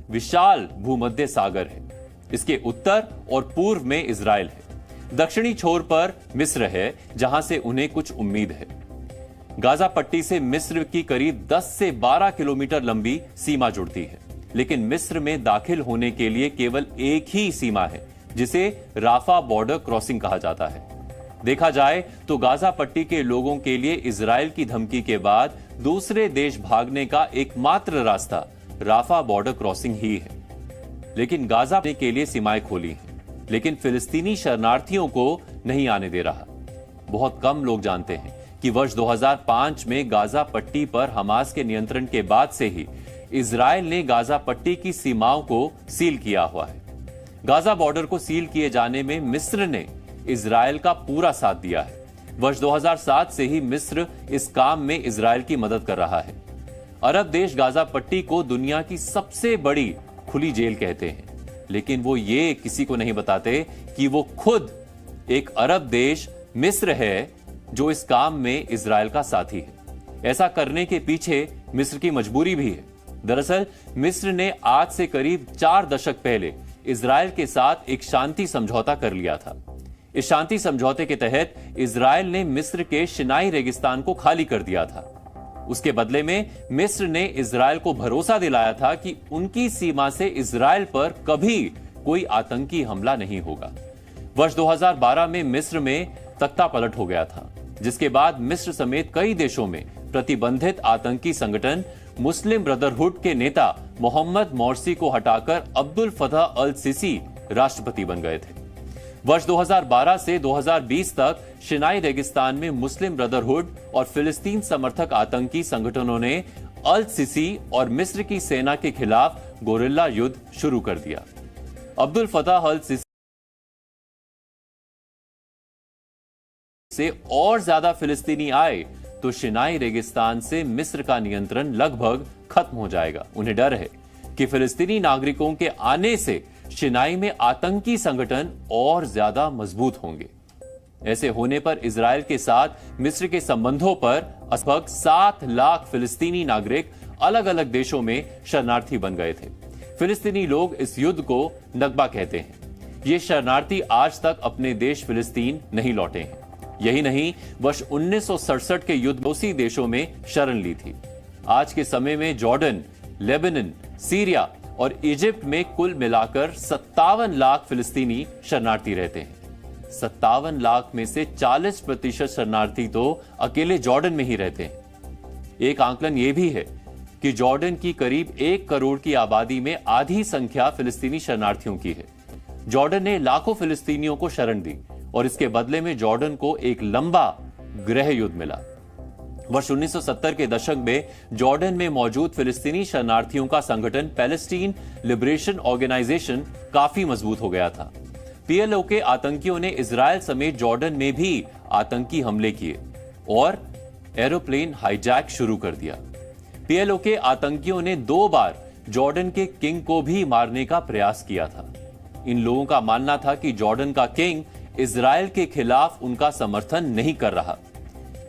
विशाल भूमध्य सागर है। इसके उत्तर और पूर्व में इजराइल है। दक्षिणी छोर पर मिस्र है, जहां से उन्हें कुछ उम्मीद है। गाजा पट्टी से मिस्र की करीब 10 से 12 किलोमीटर लंबी सीमा जुड़ती है, लेकिन मिस्र में दाखिल होने के लिए केवल एक ही सीमा है, जिसे राफा बॉर्डर क्रॉसिंग कहा जाता है। देखा जाए तो गाजा पट्टी के लोगों के लिए इजराइल की धमकी के बाद दूसरे देश भागने का एकमात्र रास्ता राफा बॉर्डर क्रॉसिंग ही है। लेकिन गाजा के लिए सीमाएं खोली हैं, लेकिन फिलिस्तीनी शरणार्थियों को नहीं आने दे रहा। बहुत कम लोग जानते हैं कि वर्ष 2005 में गाजा पट्टी पर हमास के नियंत्रण के बाद से ही इजराइल ने गाजा पट्टी की सीमाओं को सील किया हुआ है। गाजा बॉर्डर को सील किए जाने में मिस्र ने इजराइल का पूरा साथ दिया है। वर्ष 2007 से ही मिस्र इस काम में इजराइल की मदद कर रहा है। अरब देश गाजा पट्टी को दुनिया की सबसे बड़ी खुली जेल कहते हैं, लेकिन वो ये किसी को नहीं बताते कि वो खुद एक अरब देश मिस्र है जो इस काम में इजराइल का साथी है। ऐसा करने के पीछे मिस्र की मजबूरी भी है। दरअसल मिस्र ने आज से करीब 4 दशक पहले इजराइल के साथ एक शांति समझौता कर लिया था। इस शांति समझौते के तहत इजराइल ने मिस्र के शिनाई रेगिस्तान को खाली कर दिया था। उसके बदले में मिस्र ने इजराइल को भरोसा दिलाया था कि उनकी सीमा से इजराइल पर कभी कोई आतंकी हमला नहीं होगा। वर्ष 2012 में मिस्र में तख्ता पलट हो गया था, जिसके बाद मिस्र समेत कई देशों में प्रतिबंधित आतंकी संगठन मुस्लिम ब्रदरहुड के नेता मोहम्मद मोर्सी को हटाकर अब्दुल फतह अल सीसी राष्ट्रपति बन गए थे। वर्ष 2012 से 2020 तक शिनाई रेगिस्तान में मुस्लिम ब्रदरहुड और फिलिस्तीन समर्थक आतंकी संगठनों ने अल सीसी और मिस्र की सेना के खिलाफ गोरिल्ला युद्ध शुरू कर दिया। अब्दुल फतह अल सीसी से और ज्यादा फिलिस्तीनी आए तो शिनाई रेगिस्तान से मिस्र का नियंत्रण लगभग खत्म हो जाएगा। उन्हें डर है कि फिलिस्तीनी नागरिकों के आने से शिनाई में आतंकी संगठन और ज्यादा मजबूत होंगे। ऐसे होने पर इजराइल के साथ मिस्र के संबंधों पर लगभग 7 लाख फिलिस्तीनी नागरिक अलग अलग देशों में शरणार्थी बन गए थे। फिलिस्तीनी लोग इस युद्ध को नकबा कहते हैं। ये शरणार्थी आज तक अपने देश फिलिस्तीन नहीं लौटे हैं। यही नहीं, वर्ष 1967 के युद्ध उसी देशों में शरण ली थी। आज के समय में जॉर्डन, लेबनान, सीरिया और इजिप्ट में कुल मिलाकर 57 लाख फिलिस्तीनी शरणार्थी रहते हैं। 57 लाख में से 40% शरणार्थी तो अकेले जॉर्डन में ही रहते हैं। एक आंकलन यह भी है कि जॉर्डन की करीब 1 करोड़ की आबादी में आधी संख्या फिलिस्तीनी शरणार्थियों की है। जॉर्डन ने लाखों फिलिस्तीनियों को शरण दी और इसके बदले में जॉर्डन को एक लंबा गृह युद्ध मिला। वर्ष 1970 के दशक में जॉर्डन में मौजूद फिलिस्तीनी शरणार्थियों का संगठन पैलेस्टीन लिबरेशन ऑर्गेनाइजेशन काफी मजबूत हो गया था। पीएलओ के आतंकियों ने इजराइल समेत जॉर्डन में भी आतंकी हमले किए और एरोप्लेन हाईजैक शुरू कर दिया। पीएलओ के आतंकियों ने 2 बार जॉर्डन के किंग को भी मारने का प्रयास किया था। इन लोगों का मानना था कि जॉर्डन का किंग इजराइल के खिलाफ उनका समर्थन नहीं कर रहा।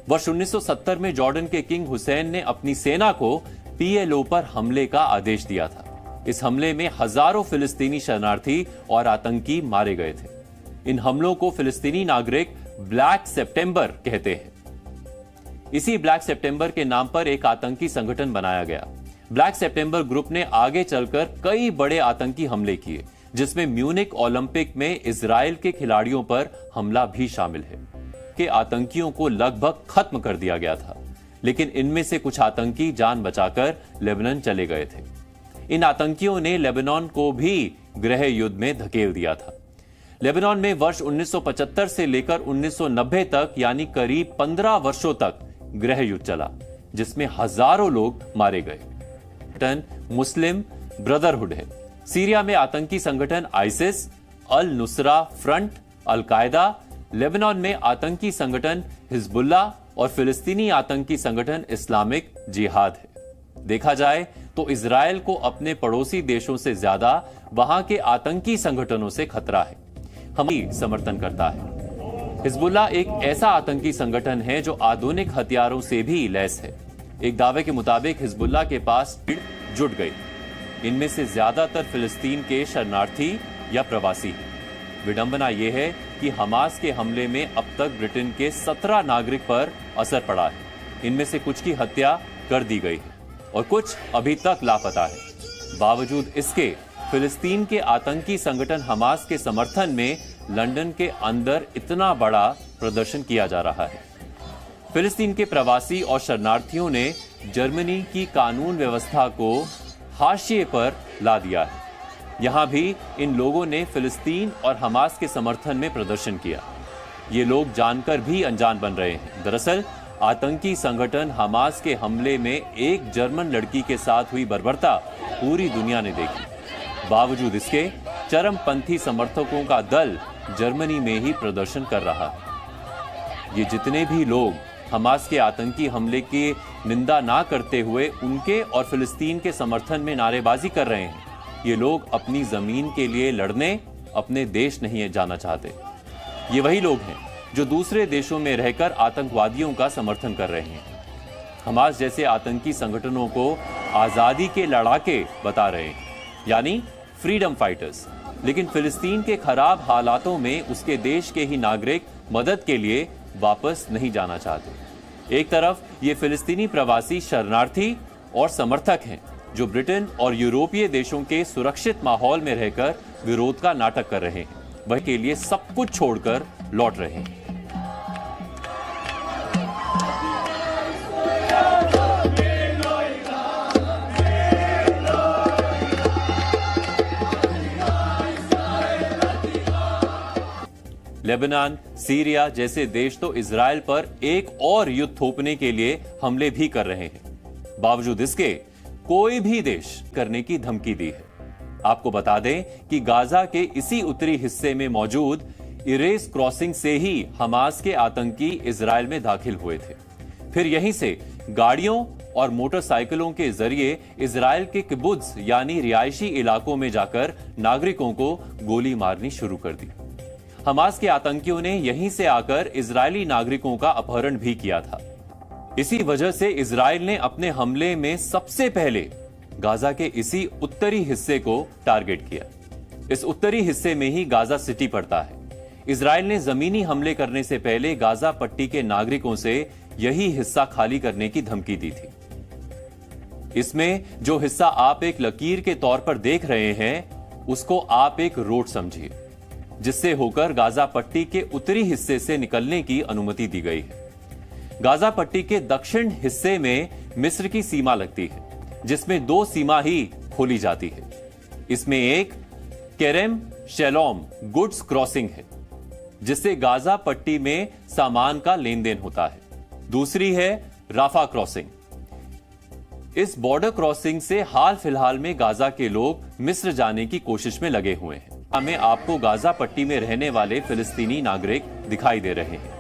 वर्ष 1970 में जॉर्डन के किंग हुसैन ने अपनी सेना को पीएलओ पर हमले का आदेश दिया था। इस हमले में हजारों फिलिस्तीनी शरणार्थी और आतंकी मारे गए थे। इन हमलों को फिलिस्तीनी नागरिक ब्लैक सितंबर कहते हैं। इसी ब्लैक सितंबर के नाम पर एक आतंकी संगठन बनाया गया। ब्लैक सितंबर ग्रुप ने आगे चलकर कई बड़े आतंकी हमले किए, जिसमें म्यूनिक ओलंपिक में इजराइल के खिलाड़ियों पर हमला भी शामिल है। के आतंकियों को लगभग खत्म कर दिया गया था, लेकिन इनमें से कुछ आतंकी जान बचाकर लेबनान चले गए थे। इन आतंकियों ने लेबनान को भी गृह युद्ध में धकेल दिया था। लेबनान में वर्ष 1975 से लेकर 1990 तक यानी करीब 15 वर्षों तक गृह युद्ध चला, जिसमें हजारों लोग मारे गए। मुस्लिम ब्रदरहुड है। सीरिया में आतंकी संगठन आइसिस, अल नुसरा फ्रंट, अल कायदा, लेबनान में आतंकी संगठन हिजबुल्ला और फिलिस्तीनी आतंकी संगठन इस्लामिक जिहाद है। देखा जाए तो इजराइल को अपने पड़ोसी देशों से ज्यादा वहां के आतंकी संगठनों से खतरा है। हम समर्थन करता है। हिजबुल्ला एक ऐसा आतंकी संगठन है जो आधुनिक हथियारों से भी लैस है। एक दावे के मुताबिक हिजबुल्ला के पास जुट गई। इनमें से ज्यादातर फिलिस्तीन के शरणार्थी या प्रवासी हैं। विडंबना यह है कि हमास के हमले में अब तक ब्रिटेन के 17 नागरिक पर असर पड़ा है। इनमें से कुछ की हत्या कर दी गई है और कुछ अभी तक लापता है। बावजूद इसके फिलिस्तीन के आतंकी संगठन हमास के समर्थन में लंदन के अंदर इतना बड़ा प्रदर्शन किया जा रहा है। फिलिस्तीन के प्रवासी और शरणार्थियों ने जर्मनी की कानून व्यवस्था को हाशिए पर ला दिया है। यहां भी इन लोगों ने फिलिस्तीन और हमास के समर्थन में प्रदर्शन किया। ये लोग जानकर भी अनजान बन रहे हैं। दरअसल आतंकी संगठन हमास के हमले में एक जर्मन लड़की के साथ हुई बर्बरता पूरी दुनिया ने देखी। बावजूद इसके चरमपंथी समर्थकों का दल जर्मनी में ही प्रदर्शन कर रहा है। ये जितने भी लोग हमास के आतंकी हमले की निंदा ना करते हुए उनके और फिलिस्तीन के समर्थन में नारेबाजी कर रहे हैं, ये लोग अपनी जमीन के लिए लड़ने अपने देश नहीं जाना चाहते। ये वही लोग हैं जो दूसरे देशों में रहकर आतंकवादियों का समर्थन कर रहे हैं। हमास जैसे आतंकी संगठनों को आजादी के लड़ाके बता रहे हैं, यानी फ्रीडम फाइटर्स। लेकिन फिलिस्तीन के खराब हालातों में उसके देश के ही नागरिक मदद के लिए वापस नहीं जाना चाहते। एक तरफ ये फिलिस्तीनी प्रवासी शरणार्थी और समर्थक हैं जो ब्रिटेन और यूरोपीय देशों के सुरक्षित माहौल में रहकर विरोध का नाटक कर रहे हैं, वह के लिए सब कुछ छोड़कर लौट रहे हैं। लेबनान, सीरिया जैसे देश तो इजराइल पर एक और युद्ध थोपने के लिए हमले भी कर रहे हैं। बावजूद इसके कोई भी देश करने की धमकी दी है। आपको बता दें कि गाजा के इसी उत्तरी हिस्से में मौजूद इरेस क्रॉसिंग से ही हमास के आतंकी इजराइल में दाखिल हुए थे। फिर यहीं से गाड़ियों और मोटरसाइकिलों के जरिए इजराइल के किबुत्ज यानी रिहायशी इलाकों में जाकर नागरिकों को गोली मारनी शुरू कर दी। हमास के आतंकियों ने यहीं से आकर इजरायली नागरिकों का अपहरण भी किया था। इसी वजह से इजराइल ने अपने हमले में सबसे पहले गाजा के इसी उत्तरी हिस्से को टारगेट किया। इस उत्तरी हिस्से में ही गाजा सिटी पड़ता है। इजराइल ने जमीनी हमले करने से पहले गाजा पट्टी के नागरिकों से यही हिस्सा खाली करने की धमकी दी थी। इसमें जो हिस्सा आप एक लकीर के तौर पर देख रहे हैं, उसको आप एक रोड समझिए, जिससे होकर गाजा पट्टी के उत्तरी हिस्से से निकलने की अनुमति दी गई है। गाजा पट्टी के दक्षिण हिस्से में मिस्र की सीमा लगती है, जिसमें 2 सीमा ही खोली जाती है। इसमें एक केरेम शेलोम गुड्स क्रॉसिंग है, जिससे गाजा पट्टी में सामान का लेन देन होता है। दूसरी है राफा क्रॉसिंग। इस बॉर्डर क्रॉसिंग से हाल फिलहाल में गाजा के लोग मिस्र जाने की कोशिश में लगे हुए हैं। हमें आपको गाजा पट्टी में रहने वाले फिलिस्तीनी नागरिक दिखाई दे रहे हैं।